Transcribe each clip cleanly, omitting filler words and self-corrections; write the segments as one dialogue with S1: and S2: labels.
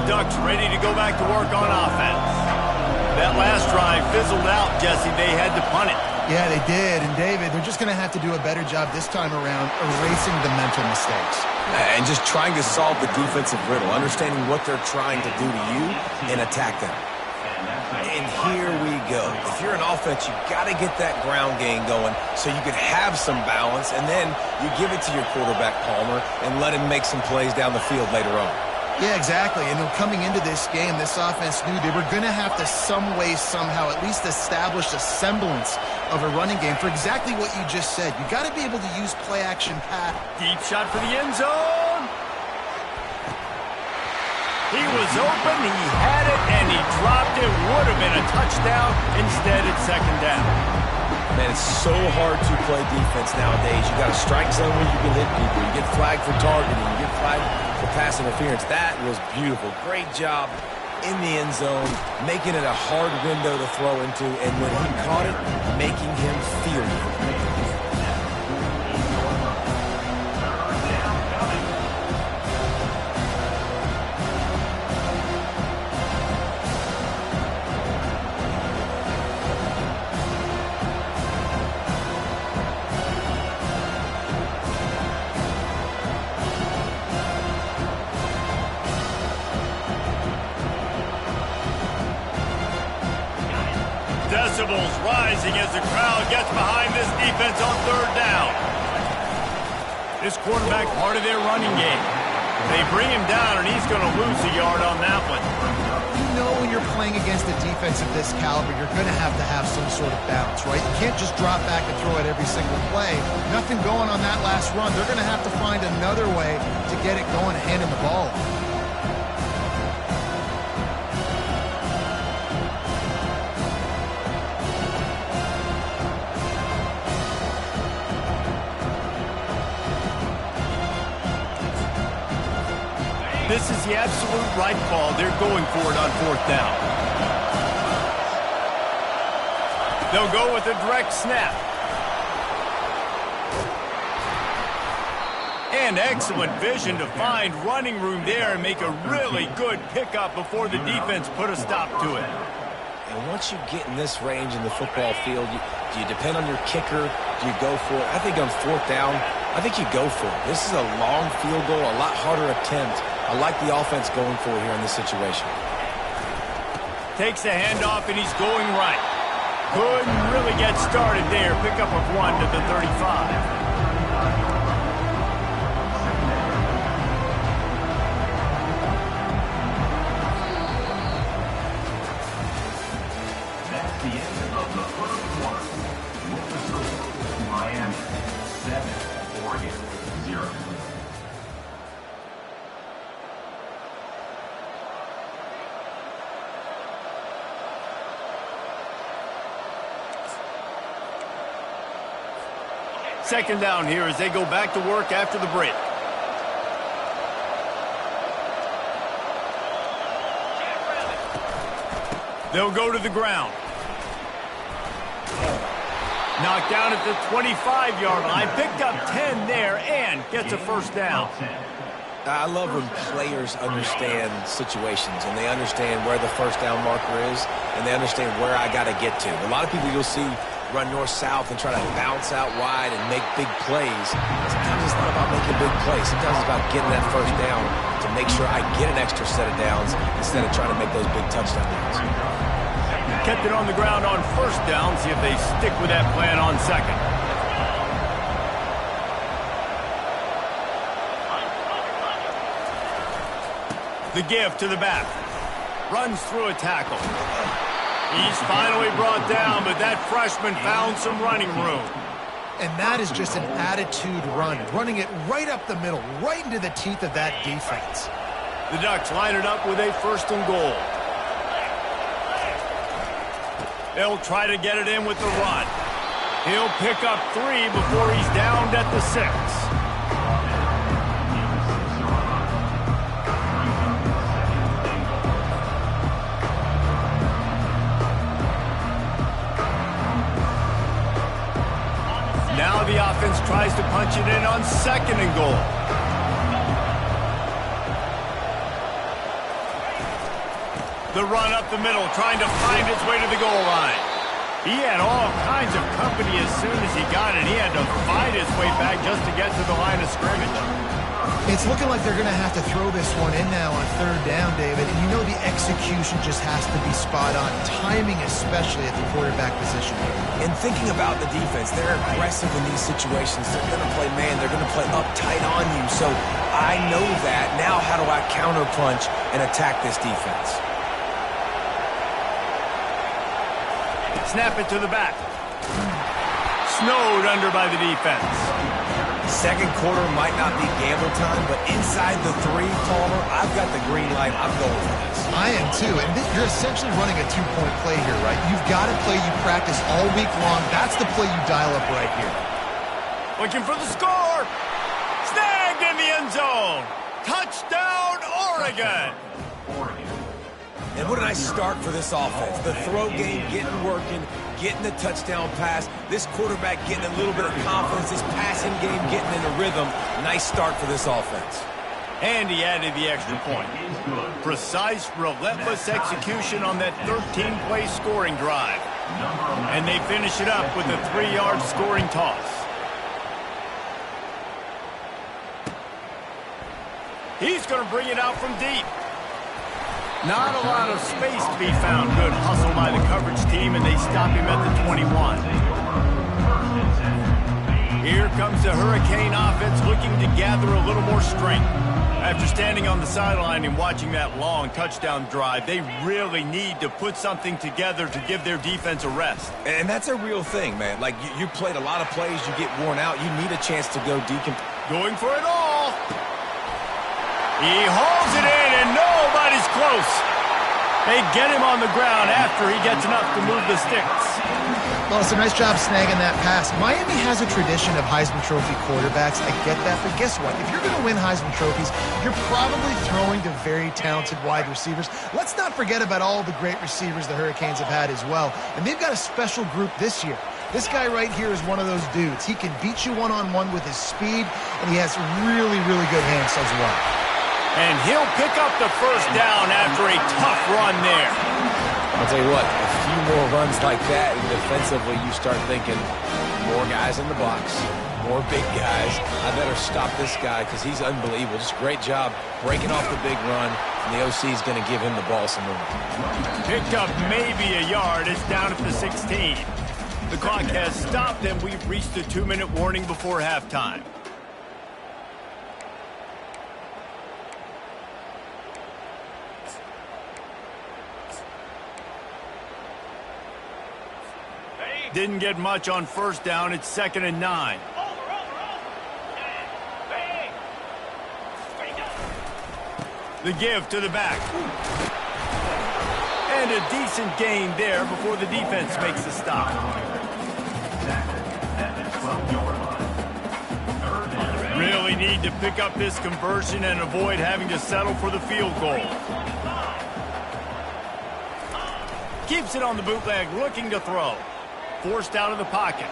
S1: Ducks ready to go back to work on offense. That last drive fizzled out, Jesse. They had to punt it.
S2: Yeah, they did. And, David, they're just going to have to do a better job this time around erasing the mental mistakes.
S3: And just trying to solve the defensive riddle, understanding what they're trying to do to you and attack them. And here we go. If you're an offense, you got to get that ground game going so you can have some balance, and then you give it to your quarterback, Palmer, and let him make some plays down the field later on.
S2: Yeah, exactly. And coming into this game, this offense knew they were going to have to some way, somehow, at least establish a semblance of a running game for exactly what you just said. You got to be able to use play-action pass.
S1: Deep shot for the end zone. He was open, he had it, and he dropped it. Would have been a touchdown. Instead, it's second down.
S3: Man, it's so hard to play defense nowadays. You got a strike zone where you can hit people. You get flagged for targeting. You get flagged for pass interference. That was beautiful. Great job in the end zone, making it a hard window to throw into, and when he caught it, making him feel it.
S1: Decibels rising as the crowd gets behind this defense on third down. This quarterback part of their running game. They bring him down, and he's going to lose a yard on that one.
S2: You know when you're playing against a defense of this caliber, you're going to have some sort of balance, right? You can't just drop back and throw it every single play. Nothing going on that last run. They're going to have to find another way to get it going, handing the ball.
S1: This is the absolute right call. They're going for it on fourth down. They'll go with a direct snap. And excellent vision to find running room there and make a really good pickup before the defense put a stop to it.
S3: And once you get in this range in the football field, do you depend on your kicker? Do you go for it? I think on fourth down, I think you go for it. This is a long field goal, a lot harder attempt. I like the offense going for it here in this situation.
S1: Takes the handoff, and he's going right. Couldn't really get started there. Pickup of 1 to the 35. Second down here as they go back to work after the break. They'll go to the ground. Knocked down at the 25-yard line. Picked up 10 there and gets a first down.
S3: I love when players understand situations and they understand where the first down marker is and they understand where I got to get to. A lot of people you'll see run north-south and try to bounce out wide and make big plays. Sometimes it's not about making big plays. Sometimes it's about getting that first down to make sure I get an extra set of downs instead of trying to make those big touchdown downs.
S1: Kept it on the ground on first down. See if they stick with that plan on second. The give to the back. Runs through a tackle. He's finally brought down, but that freshman found some running room.
S2: And that is just an attitude run, running it right up the middle, right into the teeth of that defense.
S1: The Ducks line it up with a first and goal. They'll try to get it in with the run. He'll pick up 3 before he's downed at the 6. Now the offense tries to punch it in on second and goal. The run up the middle, trying to find his way to the goal line. He had all kinds of company as soon as he got it. He had to fight his way back just to get to the line of scrimmage.
S2: It's looking like they're going to have to throw this one in now on third down, David. And you know the execution just has to be spot on. Timing especially at the quarterback position.
S3: And thinking about the defense, they're aggressive in these situations. They're going to play man. They're going to play up tight on you. So I know that. Now how do I counterpunch and attack this defense?
S1: Snap it to the back. Snowed under by the defense.
S3: Second quarter might not be gamble time, but inside the 3, Palmer, I've got the green light. I'm going for this.
S2: I am too. And you're essentially running a 2-point play here, right? You've got a play you practice all week long. That's the play you dial up right here.
S1: Looking for the score. Snagged in the end zone. Touchdown, Oregon.
S3: And what a nice start for this offense. The throw game getting working, getting the touchdown pass. This quarterback getting a little bit of confidence. This passing game getting in a rhythm. Nice start for this offense.
S1: And he added the extra point. Precise, relentless execution on that 13-play scoring drive. And they finish it up with a 3-yard scoring toss. He's going to bring it out from deep. Not a lot of space to be found. Good hustle by the coverage team, and they stop him at the 21. Here comes the Hurricane offense looking to gather a little more strength. After standing on the sideline and watching that long touchdown drive, they really need to put something together to give their defense a rest.
S3: And that's a real thing, man. Like, you played a lot of plays, you get worn out, you need a chance to go deep.
S1: Going for it all. He hauls it in, and nobody's close. They get him on the ground after he gets enough to move the sticks.
S2: Well, it's a nice job snagging that pass. Miami has a tradition of Heisman Trophy quarterbacks. I get that, but guess what? If you're going to win Heisman Trophies, you're probably throwing to very talented wide receivers. Let's not forget about all the great receivers the Hurricanes have had as well. And they've got a special group this year. This guy right here is one of those dudes. He can beat you one-on-one with his speed, and he has really, really good hands as well.
S1: And he'll pick up the first down after a tough run there.
S3: I'll tell you what, a few more runs like that, and defensively you start thinking more guys in the box, more big guys. I better stop this guy because he's unbelievable. Just a great job breaking off the big run, and the OC is going to give him the ball some room.
S1: Picked up maybe a yard. It's down at the 16. The clock has stopped, and we've reached the 2-minute warning before halftime. Didn't get much on first down. It's 2nd and 9. The give to the back. And a decent gain there before the defense makes the stop. Really need to pick up this conversion and avoid having to settle for the field goal. Keeps it on the bootleg, looking to throw. Forced out of the pocket.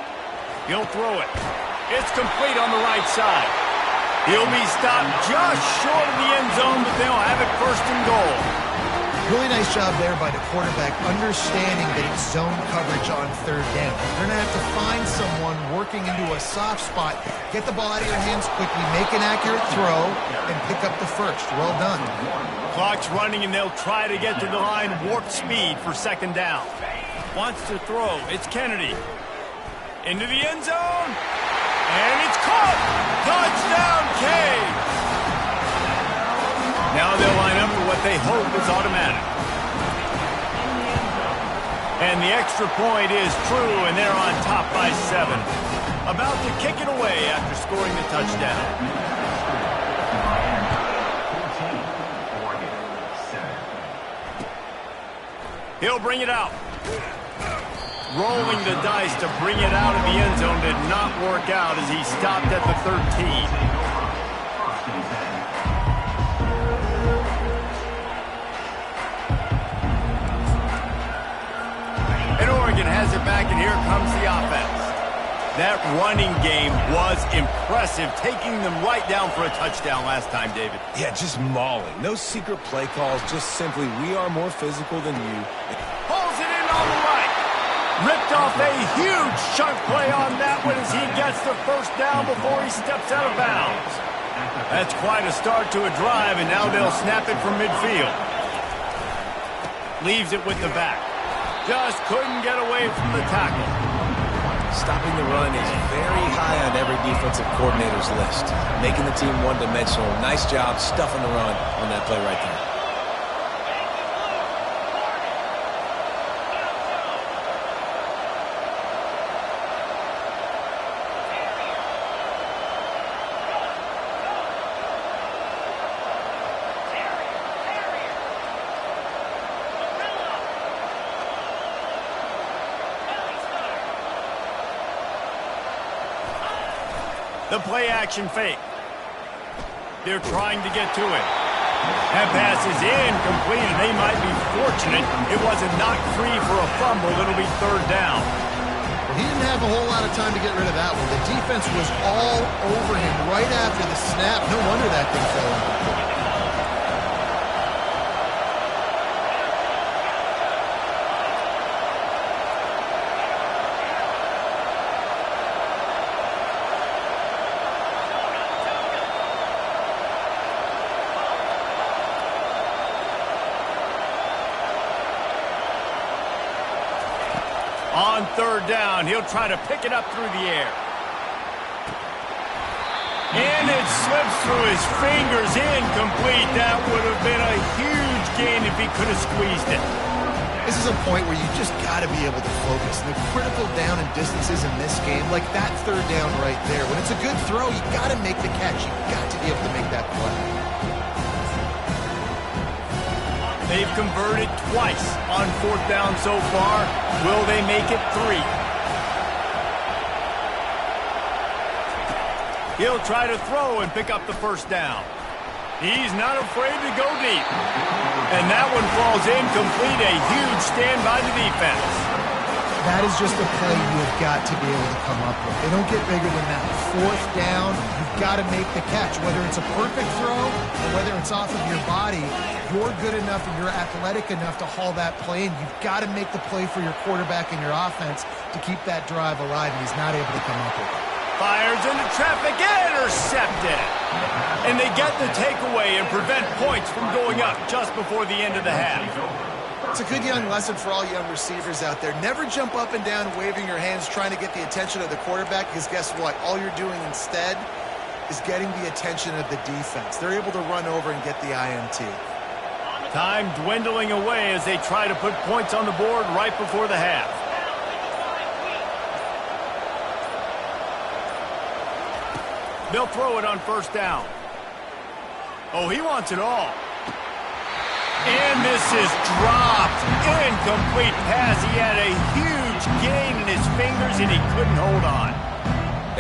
S1: He'll throw it. It's complete on the right side. He'll be stopped just short of the end zone, but they'll have it 1st and goal.
S2: Really nice job there by the quarterback, understanding that it's zone coverage on 3rd down. They're going to have to find someone working into a soft spot, get the ball out of your hands quickly, make an accurate throw, and pick up the first. Well done.
S1: Clock's running, and they'll try to get to the line warp speed for 2nd down. Wants to throw. It's Kennedy. Into the end zone. And it's caught. Touchdown, Cade. Now they'll line up for what they hope is automatic. And the extra point is true, and they're on top by 7. About to kick it away after scoring the touchdown. He'll bring it out. Rolling the dice to bring it out of the end zone did not work out as he stopped at the 13. And Oregon has it back, and here comes the offense. That That running game was impressive, taking them right down for a touchdown last time, David.
S3: Yeah, just mauling. No secret play calls, just simply, we are more physical than you.
S1: Pulls it in on the right. Ripped off a huge chunk play on that one as he gets the first down before he steps out of bounds. That's quite a start to a drive, and now they'll snap it from midfield. Leaves it with the back. Just couldn't get away from the tackle.
S3: Stopping the run is very high on every defensive coordinator's list. Making the team one-dimensional. Nice job stuffing the run on that play right there.
S1: The play-action fake. They're trying to get to it. That pass is incomplete, and they might be fortunate it wasn't knocked free for a fumble. It'll be third down.
S2: Well, he didn't have a whole lot of time to get rid of that one. The defense was all over him right after the snap. No wonder that thing fell incomplete.
S1: On third down, he'll try to pick it up through the air. And it slips through his fingers, incomplete. That would have been a huge gain if he could have squeezed it.
S2: This is a point where you just got to be able to focus. The critical down and distances in this game, like that third down right there, when it's a good throw, you got to make the catch. You got to be able to make that play.
S1: They've converted twice on fourth down so far. Will they make it 3? He'll try to throw and pick up the first down. He's not afraid to go deep. And that one falls incomplete. A huge stand by the defense.
S2: That is just a play you have got to be able to come up with. They don't get bigger than that. Fourth down, you've got to make the catch. Whether it's a perfect throw or whether it's off of your body, you're good enough and you're athletic enough to haul that play, and you've got to make the play for your quarterback and your offense to keep that drive alive, and he's not able to come up with it.
S1: Fires into traffic, intercepted. And they get the takeaway and prevent points from going up just before the end of the half.
S2: It's a good young lesson for all young receivers out there. Never jump up and down waving your hands trying to get the attention of the quarterback, because guess what? All you're doing instead is getting the attention of the defense. They're able to run over and get the INT.
S1: Time dwindling away as they try to put points on the board right before the half. They'll throw it on first down. Oh, he wants it all. And this is dropped. Incomplete pass. He had a huge gain in his fingers, and he couldn't hold on.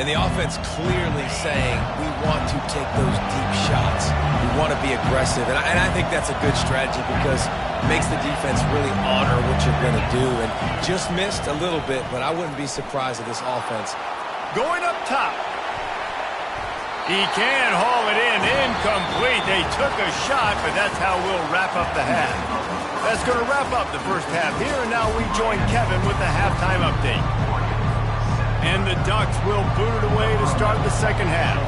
S3: And the offense clearly saying, we want to take those deep shots. We want to be aggressive. And I think that's a good strategy because it makes the defense really honor what you're going to do. And just missed a little bit, but I wouldn't be surprised at this offense.
S1: Going up top. He can haul it in. Incomplete. They took a shot, but that's how we'll wrap up the half. That's going to wrap up the first half here, and now we join Kevin with the halftime update. And the Ducks will boot it away to start the second half.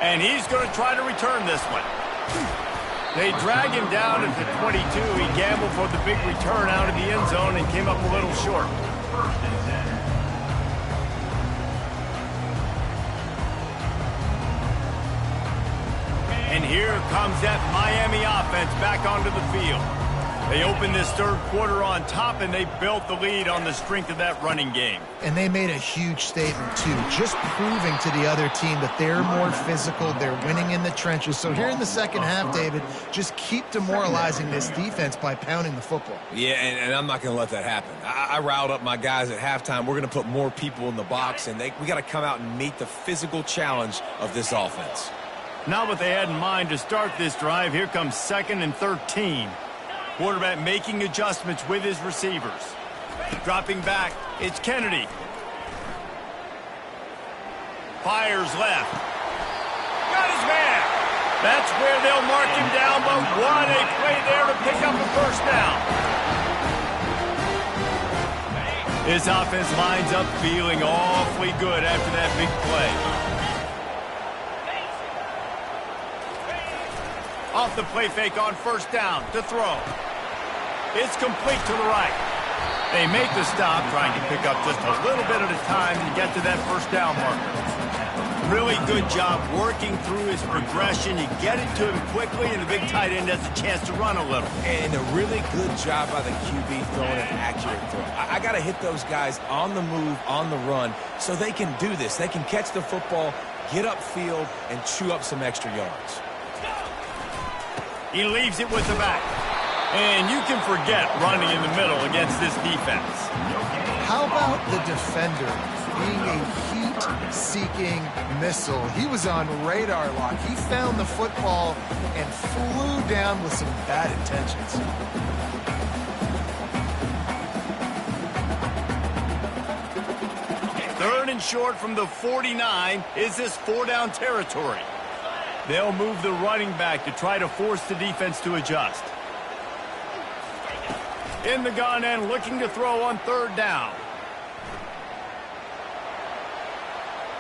S1: And he's going to try to return this one. They drag him down at the 22. He gambled for the big return out of the end zone and came up a little short. And here comes that Miami offense back onto the field. They opened this third quarter on top, and they built the lead on the strength of that running game.
S2: And they made a huge statement, too, just proving to the other team that they're more physical, they're winning in the trenches. So here in the second half, David, just keep demoralizing this defense by pounding the football.
S3: Yeah, and I'm not going to let that happen. I riled up my guys at halftime. We're going to put more people in the box, and we got to come out and meet the physical challenge of this offense.
S1: Not what they had in mind to start this drive. Here comes 2nd and 13. Quarterback making adjustments with his receivers. Dropping back, it's Kennedy. Fires left. Got his man. That's where they'll mark him down, but what a play there to pick up the first down. This offense lines up feeling awfully good after that big play. Off the play fake on first down to throw. It's complete to the right. They make the stop, trying to pick up just a little bit at a time to get to that first down marker. Really good job working through his progression. You get it to him quickly, and the big tight end has a chance to run a little.
S3: And a really good job by the QB throwing an accurate throw. I got to hit those guys on the move, on the run, so they can do this. They can catch the football, get upfield, and chew up some extra yards.
S1: He leaves it with the back. And you can forget running in the middle against this defense.
S2: How about the defender being a heat-seeking missile? He was on radar lock. He found the football and flew down with some bad intentions.
S1: Third and short from the 49. Is this four-down territory? They'll move the running back to try to force the defense to adjust. In the gun and looking to throw on third down.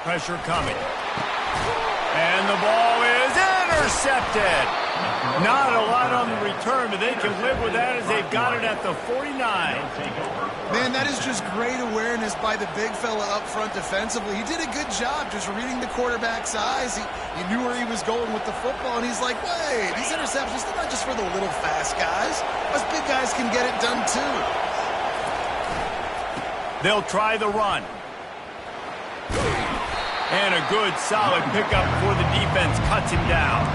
S1: Pressure coming. And the ball is intercepted. Not a lot on the return, but they can live with that as they've got it at the 49.
S2: Man, that is just great awareness by the big fella up front defensively. He did a good job just reading the quarterback's eyes. He knew where he was going with the football, and he's like, wait, these interceptions, they're not just for the little fast guys. Us big guys can get it done too.
S1: They'll try the run. And a good, solid pickup before the defense cuts him down.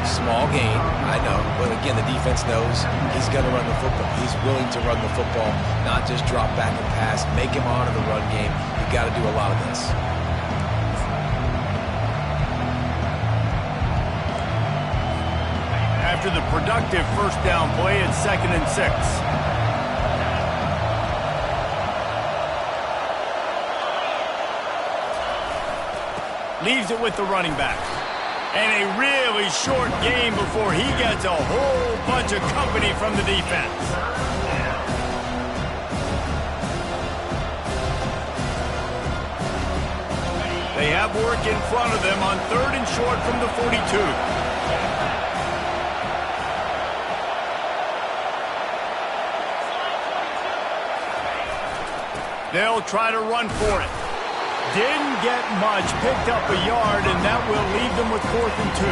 S3: Small gain, I know, but again, the defense knows he's going to run the football. He's willing to run the football, not just drop back and pass, make him honor the run game. You've got to do a lot of this.
S1: After the productive first down play, it's 2nd and 6. Leaves it with the running back. And a really short game before he gets a whole bunch of company from the defense. They have work in front of them on 3rd and short from the 42. They'll try to run for it. Didn't get much, picked up a yard, and that will leave them with 4th and 2.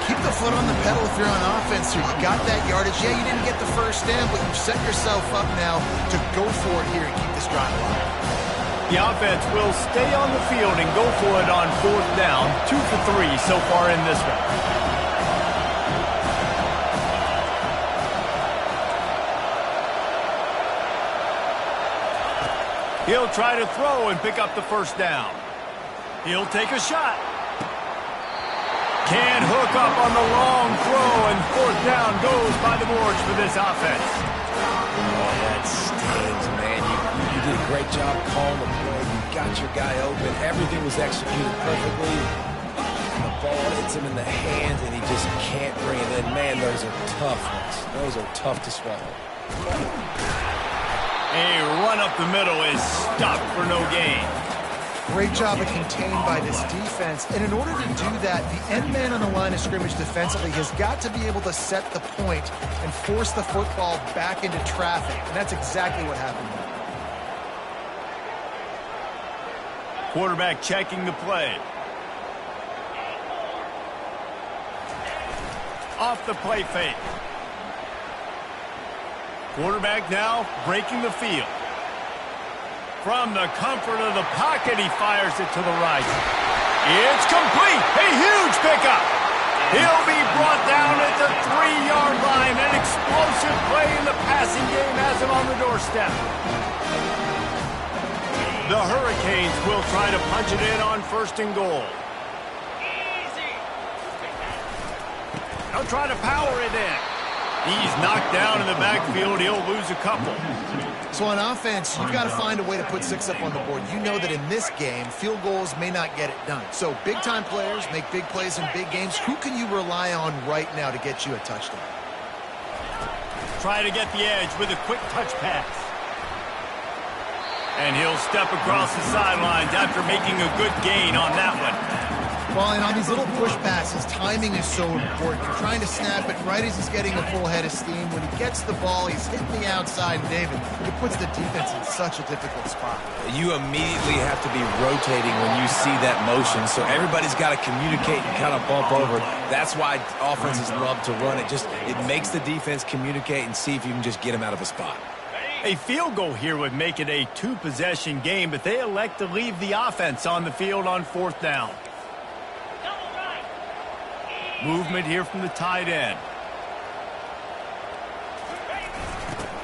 S2: Keep the foot on the pedal if you're on offense here. You got that yardage. Yeah, you didn't get the first down, but you've set yourself up now to go for it here and keep this drive alive.
S1: The offense will stay on the field and go for it on 4th down. 2 for 3 so far in this one. He'll try to throw and pick up the first down. He'll take a shot. Can't hook up on the long throw, and 4th down goes by the boards for this offense.
S3: Oh, that stings, man. You did a great job calling the play. You got your guy open. Everything was executed perfectly. The ball hits him in the hands, and he just can't bring it in. Man, those are tough ones. Those are tough to swallow.
S1: A run up the middle is stopped for no gain.
S2: Great job of contained by this defense. And in order to do that, the end man on the line of scrimmage defensively has got to be able to set the point and force the football back into traffic. And that's exactly what happened there.
S1: Quarterback checking the play. Off the play fake. Quarterback now breaking the field. From the comfort of the pocket, he fires it to the right. It's complete. A huge pickup. He'll be brought down at the 3-yard line. An explosive play in the passing game has him on the doorstep. The Hurricanes will try to punch it in on 1st and goal. They'll try to power it in. He's knocked down in the backfield. He'll lose a couple.
S2: So on offense, you've got to find a way to put 6 up on the board. You know that in this game, field goals may not get it done. So big-time players make big plays in big games. Who can you rely on right now to get you a touchdown?
S1: Try to get the edge with a quick touch pass. And he'll step across the sidelines after making a good gain on that one.
S2: Well, and on these little push passes, timing is so important. You're trying to snap it right as he's getting a full head of steam. When he gets the ball, he's hitting the outside, David. It puts the defense in such a difficult spot.
S3: You immediately have to be rotating when you see that motion, so everybody's got to communicate and kind of bump over. That's why offenses love to run it. It makes the defense communicate and see if you can just get him out of a spot.
S1: A field goal here would make it a 2-possession game, but they elect to leave the offense on the field on 4th down. Movement here from the tight end.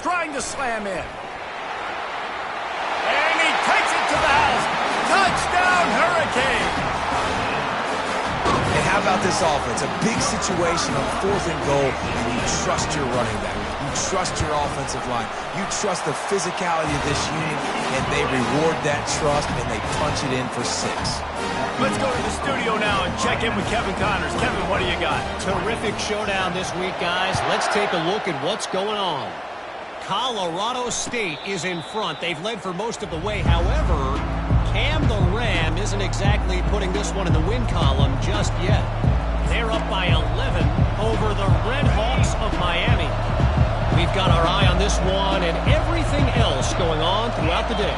S1: Trying to slam in. And he takes it to the house. Touchdown, Hurricane.
S3: And how about this offense? A big situation on 4th and goal, and you trust your running back. You trust your offensive line. You trust the physicality of this unit, and they reward that trust, and they punch it in for 6.
S1: Let's go to the studio now and check in with Kevin Connors. Kevin, what do you got?
S4: Terrific showdown this week, guys. Let's take a look at what's going on. Colorado State is in front. They've led for most of the way. However, Cam the Ram isn't exactly putting this one in the win column just yet. They're up by 11 over the Red Hawks of Miami. We've got our eye on this one and everything else going on throughout the day.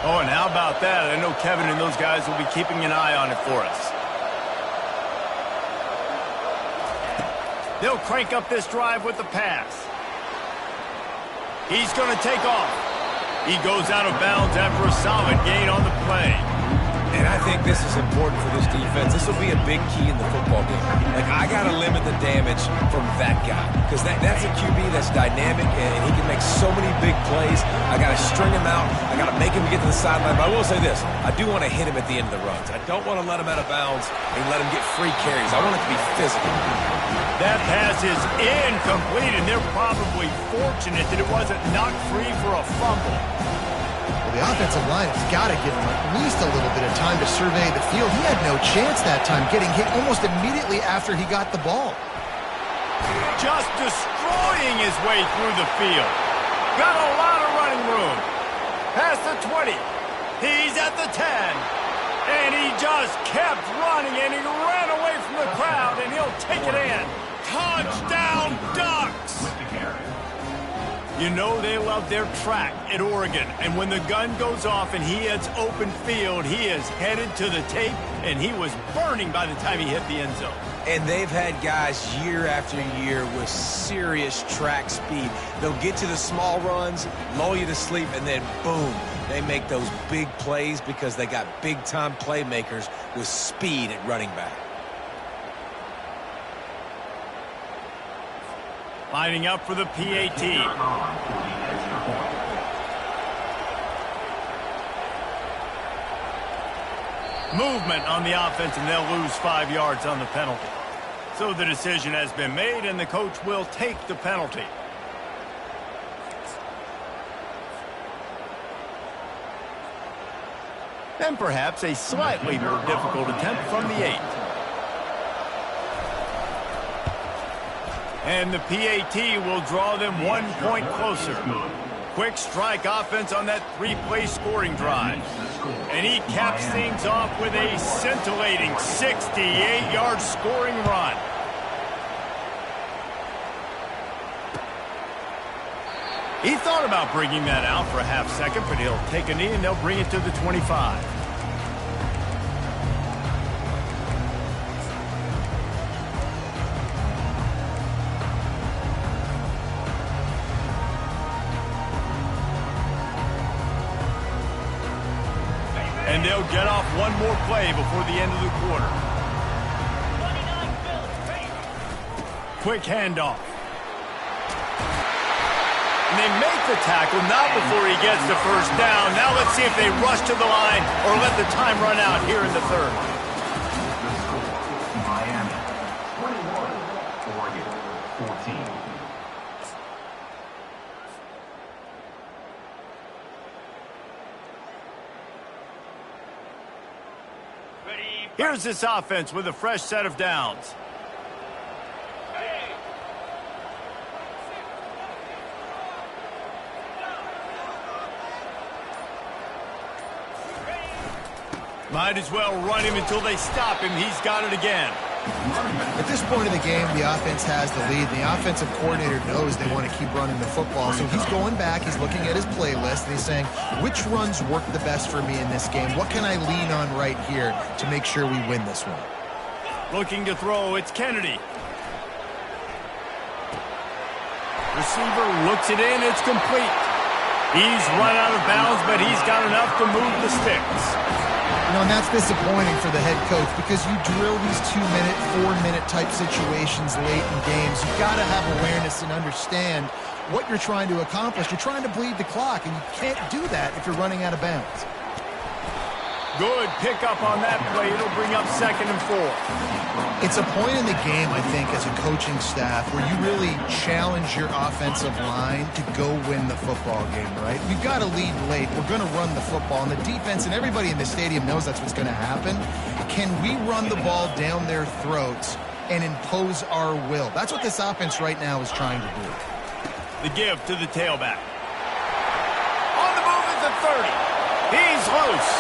S1: Oh, and how about that? I know Kevin and those guys will be keeping an eye on it for us. They'll crank up this drive with the pass. He's going to take off. He goes out of bounds after a solid gain on the play.
S3: And I think this is important for this defense. This will be a big key in the football game. Like, I got to limit the damage from that guy. Because that's a QB that's dynamic, and he can make so many big plays. I got to string him out. I got to make him get to the sideline. But I will say this. I do want to hit him at the end of the runs. I don't want to let him out of bounds and let him get free carries. I want it to be physical.
S1: That pass is incomplete, and they're probably fortunate that it wasn't knocked free for a fumble.
S2: The offensive line has got to give him at least a little bit of time to survey the field. He had no chance that time, getting hit almost immediately after he got the ball.
S1: Just destroying his way through the field. Got a lot of running room. Past the 20. He's at the 10. And he just kept running, and he ran away from the crowd, and he'll take it in. Touchdown, Ducks! You know they love their track at Oregon, and when the gun goes off and he hits open field, he is headed to the tape, and he was burning by the time he hit the end zone.
S3: And they've had guys year after year with serious track speed. They'll get to the small runs, lull you to sleep, and then boom, they make those big plays because they got big-time playmakers with speed at running back.
S1: Lining up for the PAT. Movement on the offense, and they'll lose 5 yards on the penalty. So the decision has been made, and the coach will take the penalty. And perhaps a slightly more difficult attempt from the 8. And the PAT will draw them 1 point closer. Quick strike offense on that 3-play scoring drive. And he caps things off with a scintillating 68-yard scoring run. He thought about bringing that out for a half second, but he'll take a knee and they'll bring it to the 25. And they'll get off one more play before the end of the quarter. Quick handoff. And they make the tackle, not before he gets the first down. Now let's see if they rush to the line or let the time run out here in the third.
S5: Miami, 21, Oregon, 14.
S1: Here's this offense with a fresh set of downs. Might as well run him until they stop him. He's got it again.
S2: At this point of the game, the offense has the lead. The offensive coordinator knows they want to keep running the football. So he's going back, he's looking at his playlist, and he's saying, which runs work the best for me in this game? What can I lean on right here to make sure we win this one?
S1: Looking to throw, it's Kennedy. Receiver looks it in, it's complete. He's run out of bounds, but he's got enough to move the sticks.
S2: You know, and that's disappointing for the head coach because you drill these 2-minute, 4-minute type situations late in games. You've got to have awareness and understand what you're trying to accomplish. You're trying to bleed the clock, and you can't do that if you're running out of bounds.
S1: Good pickup on that play. It'll bring up 2nd and 4.
S2: It's a point in the game, I think, as a coaching staff where you really challenge your offensive line to go win the football game, right? We've got to lead late. We're going to run the football. And the defense and everybody in the stadium knows that's what's going to happen. Can we run the ball down their throats and impose our will? That's what this offense right now is trying to do.
S1: The give to the tailback. On the move is the 30. He's loose.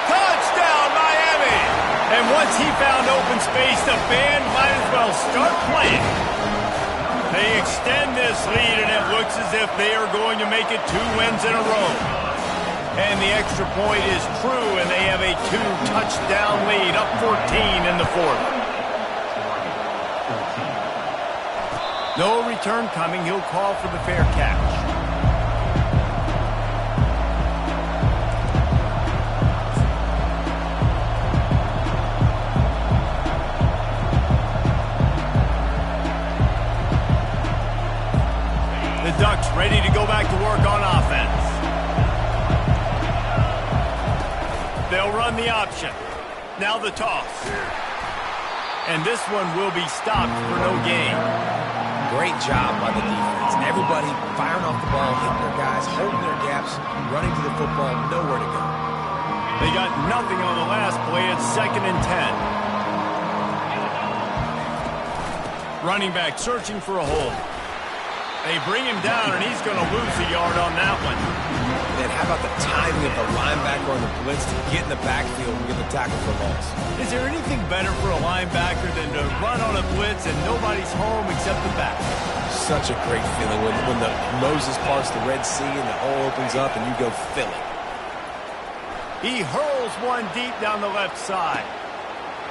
S1: Touchdown, Miami! And once he found open space, the band might as well start playing. They extend this lead, and it looks as if they are going to make it 2 wins in a row. And the extra point is true, and they have a 2-touchdown lead, up 14 in the 4th. No return coming. He'll call for the fair catch. The Ducks ready to go back to work on offense. They'll run the option. Now the toss. And this one will be stopped for no gain.
S3: Great job by the defense. Everybody firing off the ball, hitting their guys, holding their gaps, running to the football, nowhere to go.
S1: They got nothing on the last play. It's 2nd and 10. Running back searching for a hole. They bring him down, and he's going to lose a yard on that one.
S3: And how about the timing of the linebacker on the blitz to get in the backfield and get the tackle for loss?
S1: Is there anything better for a linebacker than to run on a blitz and nobody's home except the back?
S3: Such a great feeling when the Moses parts the Red Sea and the hole opens up and you go fill it.
S1: He hurls one deep down the left side.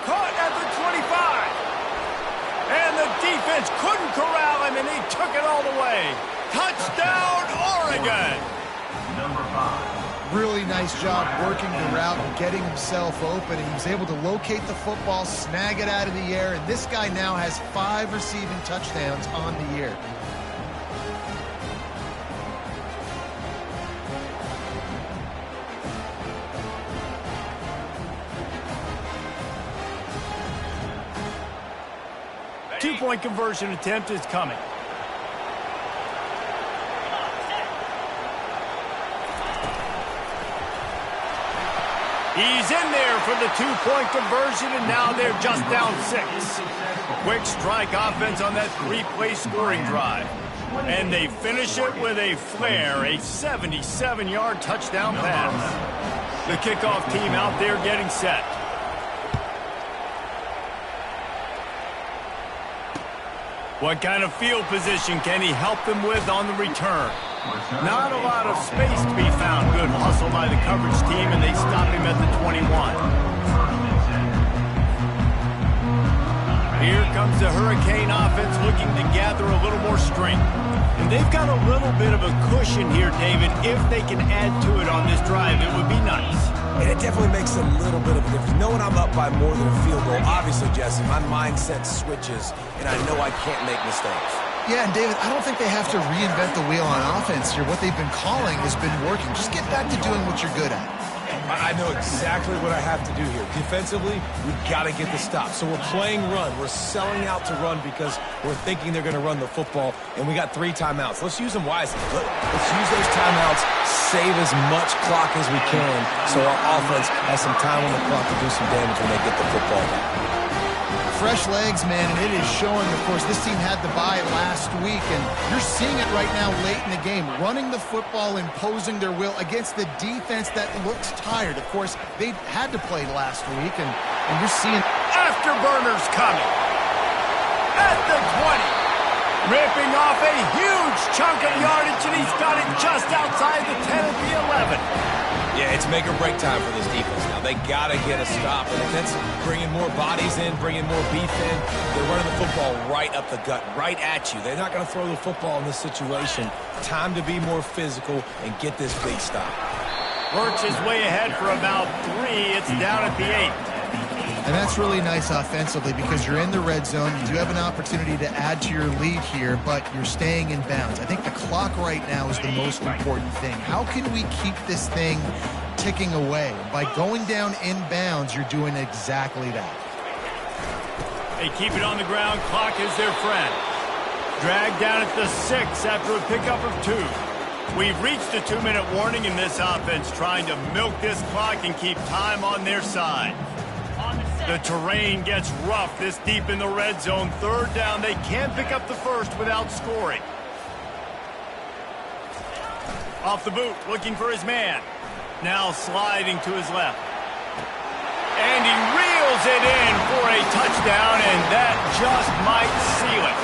S1: Caught at the 25. And the defense couldn't corral him, and he took it all the way. Touchdown, Oregon!
S5: Number 5.
S2: Really nice job working the route and getting himself open. And he was able to locate the football, snag it out of the air, and this guy now has 5 receiving touchdowns on the year.
S1: Two-point conversion attempt is coming. He's in there for the 2-point conversion, and now they're just down 6. Quick strike offense on that 3-play scoring drive. And they finish it with a flair, a 77-yard touchdown pass. The kickoff team out there getting set. What kind of field position can he help them with on the return? Not a lot of space to be found. Good hustle by the coverage team, and they stop him at the 21. Here comes the Hurricane offense looking to gather a little more strength. And they've got a little bit of a cushion here, David. If they can add to it on this drive, it would be nice.
S3: And it definitely makes a little bit of a difference. Knowing I'm up by more than a field goal, obviously, Jesse, my mindset switches, and I know I can't make mistakes.
S2: Yeah, and David, I don't think they have to reinvent the wheel on offense here. What they've been calling has been working. Just get back to doing what you're good at.
S3: I know exactly what I have to do here. Defensively, we've got to get the stop. So we're playing run. We're selling out to run because we're thinking they're going to run the football, and we got 3 timeouts. Let's use them wisely. Let's use those timeouts, save as much clock as we can so our offense has some time on the clock to do some damage when they get the football back.
S2: Fresh legs, man, and it is showing. Of course, this team had the bye last week, and you're seeing it right now late in the game. Running the football, imposing their will against the defense that looks tired. Of course, they had to play last week, and you're seeing
S1: afterburners coming. At the 20. Ripping off a huge chunk of yardage, and he's got it just outside the 10 at the 11.
S3: Yeah, it's make or break time for this defense. Now, they got to get a stop. And if that's bringing more bodies in, bringing more beef in, they're running the football right up the gut, right at you. They're not going to throw the football in this situation. Time to be more physical and get this big stop.
S1: Birch is way ahead for about 3. It's down at the 8.
S2: And that's really nice offensively because you're in the red zone. You do have an opportunity to add to your lead here, but you're staying in bounds. I think the clock right now is the most important thing. How can we keep this thing ticking away? By going down in bounds, you're doing exactly that.
S1: They keep it on the ground. Clock is their friend. Dragged down at the 6 after a pickup of 2. We've reached a 2-minute warning in this offense, trying to milk this clock and keep time on their side. The terrain gets rough this deep in the red zone. 3rd down. They can't pick up the first without scoring. Off the boot, looking for his man. Now sliding to his left. And he reels it in for a touchdown, and that just might seal it.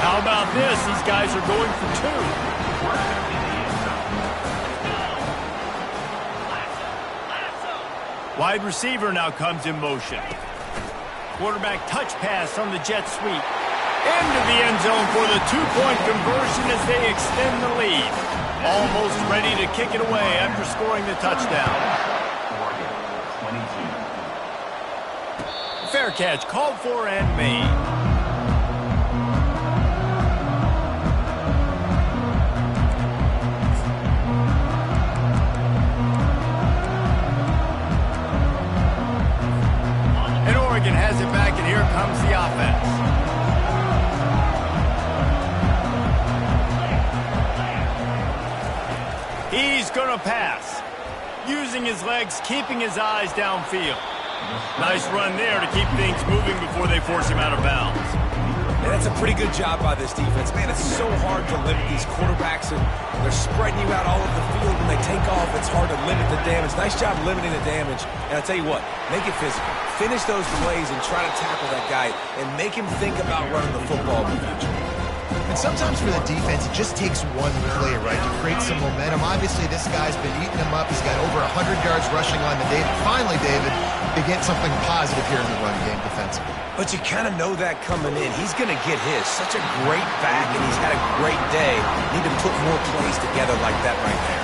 S1: How about this? These guys are going for 2. Wide receiver now comes in motion. Quarterback touch pass on the jet sweep. Into the end zone for the 2-point conversion as they extend the lead. Almost ready to kick it away after scoring the touchdown. Fair catch called for and made. Has it back, and here comes the offense. He's going to pass. Using his legs, keeping his eyes downfield. Nice run there to keep things moving before they force him out of bounds.
S3: And that's a pretty good job by this defense. Man, it's so hard to limit these quarterbacks, and they're spreading you out all over the field. When they take off, it's hard to limit the damage. Nice job limiting the damage. And I tell you what, make it physical. Finish those plays and try to tackle that guy and make him think about running the football in the future.
S2: And sometimes for the defense, it just takes one play, right, to create some momentum. Obviously, this guy's been eating them up. He's got over 100 yards rushing on the day. Finally, David, they get something positive here in the run game defensively.
S3: But you kind of know that coming in. He's going to get his. Such a great back, and he's had a great day. Need to put more plays together like that right there.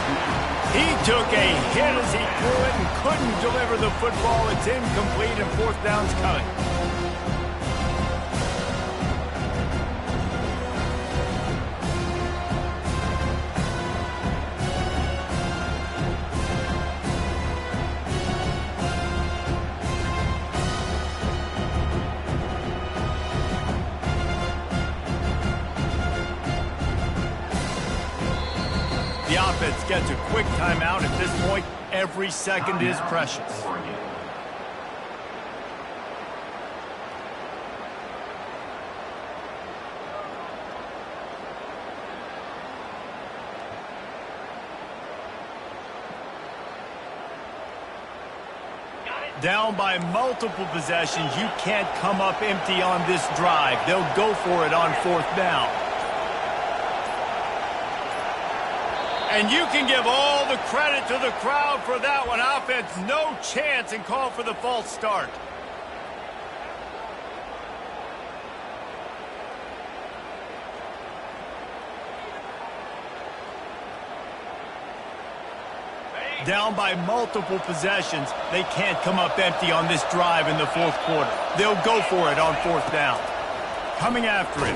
S1: He took a hit as he threw it and couldn't deliver the football. It's incomplete, and 4th down's coming. The offense gets a quick timeout. At this point, every second is precious. Down by multiple possessions, you can't come up empty on this drive. They'll go for it on 4th down. And you can give all the credit to the crowd for that one. Offense, no chance, and call for the false start. Down by multiple possessions, they can't come up empty on this drive in the 4th quarter. They'll go for it on 4th down. Coming after it.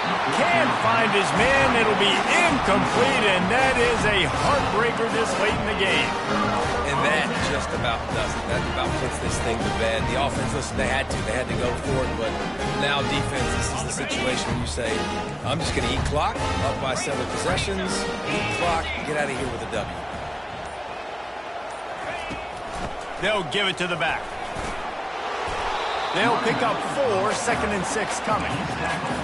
S1: Can't find his man. It'll be incomplete, and that is a heartbreaker this late in the game.
S3: And that just about does it. That about puts this thing to bed. The offense, listen, they had to go for it, but now defense, this is the situation where you say, I'm just going to eat clock, up by 7 possessions, eat clock, get out of here with a W.
S1: They'll give it to the back. They'll pick up 4, 2nd and 6 coming.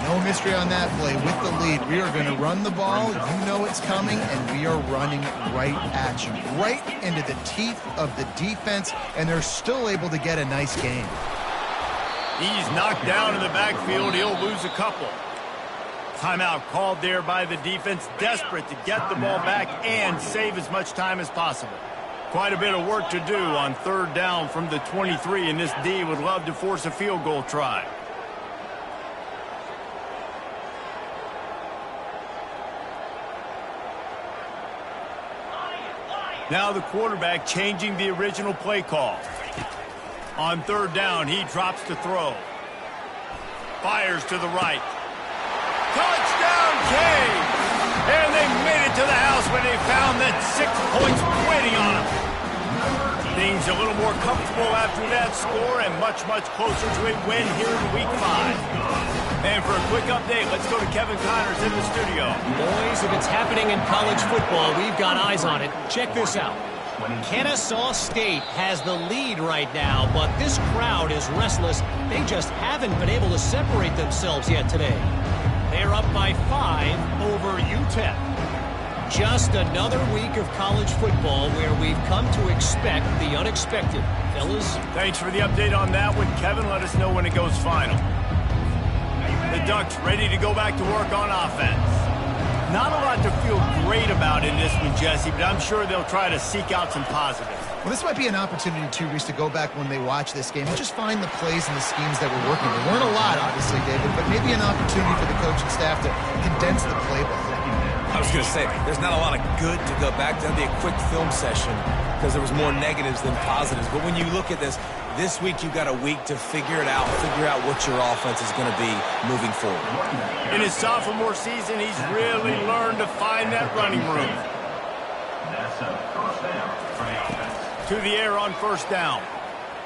S2: No mystery on that play. With the lead, we are going to run the ball. You know it's coming, and we are running right at you, right into the teeth of the defense, and they're still able to get a nice gain.
S1: He's knocked down in the backfield. He'll lose a couple. Timeout called there by the defense, desperate to get the ball back and save as much time as possible. Quite a bit of work to do on 3rd down from the 23, and this D would love to force a field goal try. Now the quarterback changing the original play call. On 3rd down, he drops to throw. Fires to the right. Touchdown, Cade! And they made it to the house when they found that 6 points waiting on them. Things a little more comfortable after that score and much, much closer to a win here in Week 5. And for a quick update, let's go to Kevin Connors in the studio.
S4: Boys, if it's happening in college football, we've got eyes on it. Check this out. Kennesaw State has the lead right now, but this crowd is restless. They just haven't been able to separate themselves yet today. They're up by 5 over UTEP. Just another week of college football where we've come to expect the unexpected. Fellas?
S1: Thanks for the update on that one, Kevin. Let us know when it goes final. The Ducks ready to go back to work on offense. Not a lot to feel great about in this one, Jesse, but I'm sure they'll try to seek out some positives.
S2: Well, this might be an opportunity, too, Reese, to go back when they watch this game and just find the plays and the schemes that were working. There weren't a lot, obviously, David, but maybe an opportunity for the coaching staff to condense the playbook.
S3: I was going to say, there's not a lot of good to go back to. That'd be a quick film session because there was more negatives than positives. But when you look at this week you've got a week to figure it out, figure out what your offense is going to be moving forward.
S1: In his sophomore season, he's really learned to find that running room.
S5: That's a first down for the offense.
S1: To the air on 1st down.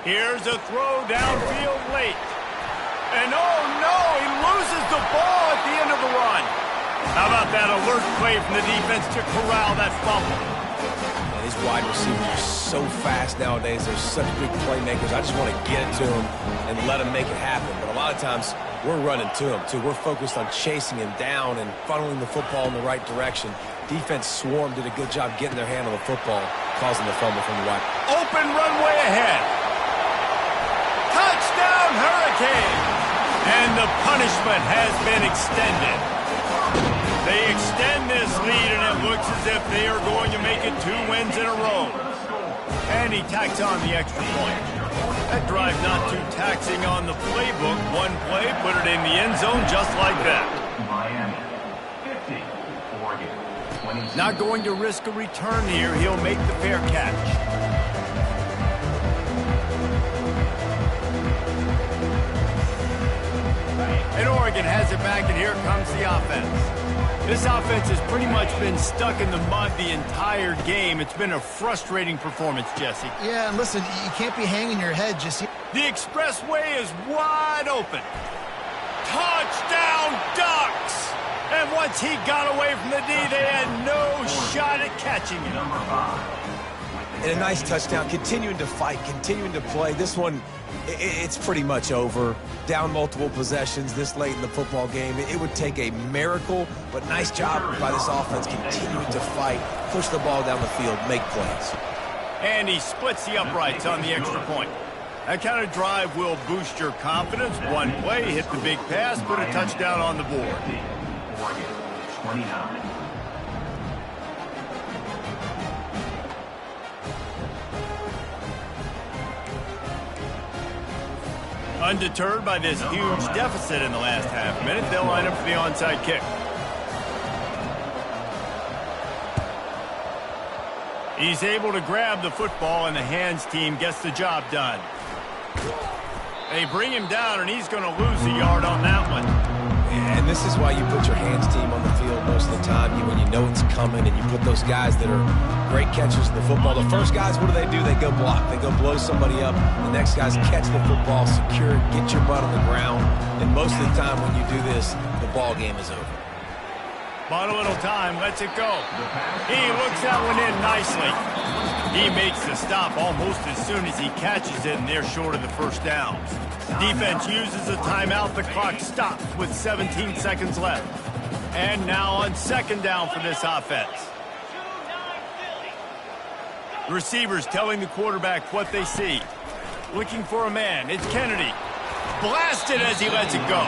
S1: Here's a throw downfield late. And oh no, he loses the ball at the end of the run. How about that alert play from the defense to corral that fumble?
S3: And these wide receivers are so fast nowadays. They're such big playmakers. I just want to get it to them and let them make it happen. But a lot of times we're running to them, too. We're focused on chasing him down and funneling the football in the right direction. Defense swarm did a good job getting their hand on the football, causing the fumble from the right.
S1: Open runway ahead. Touchdown, Hurricane! And the punishment has been extended. They extend this lead, and it looks as if they are going to make it 2 wins in a row. And he tacks on the extra point. That drive not too taxing on the playbook. One play, put it in the end zone just like that.
S5: Miami, 50, Oregon, 26.
S1: Not going to risk a return here. He'll make the fair catch. And Oregon has it back, and here comes the offense. This offense has pretty much been stuck in the mud the entire game. It's been a frustrating performance, Jesse.
S2: Yeah, and listen, you can't be hanging your head just here.
S1: The expressway is wide open. Touchdown, Ducks! And once he got away from the D, they had no shot at catching him.
S5: Number 5.
S3: And a nice touchdown, continuing to fight, continuing to play. This one, it's pretty much over. Down multiple possessions this late in the football game. It would take a miracle, but nice job by this offense continuing to fight, push the ball down the field, make plays.
S1: And he splits the uprights on the extra point. That kind of drive will boost your confidence. One play, hit the big pass, put a touchdown on the board.
S5: Oregon, 29.
S1: Undeterred by this huge deficit in the last half minute, they'll line up for the onside kick. He's able to grab the football, and the hands team gets the job done. They bring him down, and he's going to lose a yard on that one.
S3: And this is why you put your hands team on the field most of the time. When you know it's coming, and you put those guys that are great catchers of the football. The first guys, what do? They go block. They go blow somebody up. The next guys catch the football, secure it, get your butt on the ground. And most of the time when you do this, the ball game is over.
S1: Bought a little time, lets it go. He looks that one in nicely. He makes the stop almost as soon as he catches it, and they're short of the first down. Defense uses a timeout. The clock stops with 17 seconds left. And now on second down for this offense. The receivers telling the quarterback what they see. Looking for a man. It's Kennedy. Blasted as he lets it go.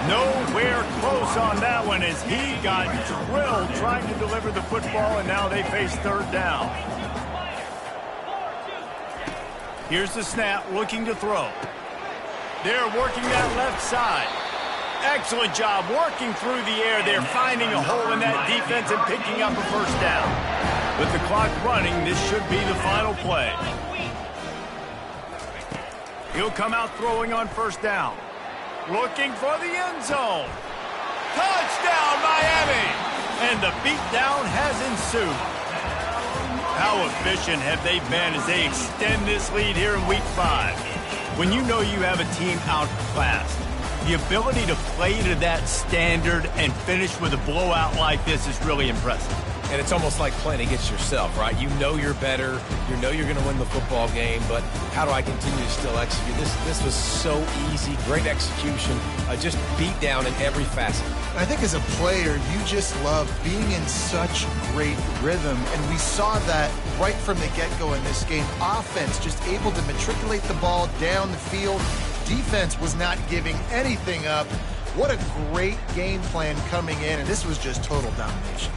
S1: Nowhere close on that one as he got drilled trying to deliver the football, and now they face third down. Here's the snap, looking to throw. They're working that left side. Excellent job working through the air. They're finding a hole in that defense and picking up a first down. With the clock running, this should be the final play. He'll come out throwing on first down. Looking for the end zone. Touchdown, Miami! And the beatdown has ensued. How efficient have they been as they extend this lead here in Week 5? When you know you have a team outclassed, the ability to play to that standard and finish with a blowout like this is really impressive.
S3: And it's almost like playing against yourself, right? You know you're better. You know you're going to win the football game, but how do I continue to still execute? This was so easy. Great execution. Just beat down in every facet.
S2: I think as a player, you just love being in such great rhythm, and we saw that right from the get-go in this game. Offense just able to matriculate the ball down the field. Defense was not giving anything up. What a great game plan coming in, and this was just total domination.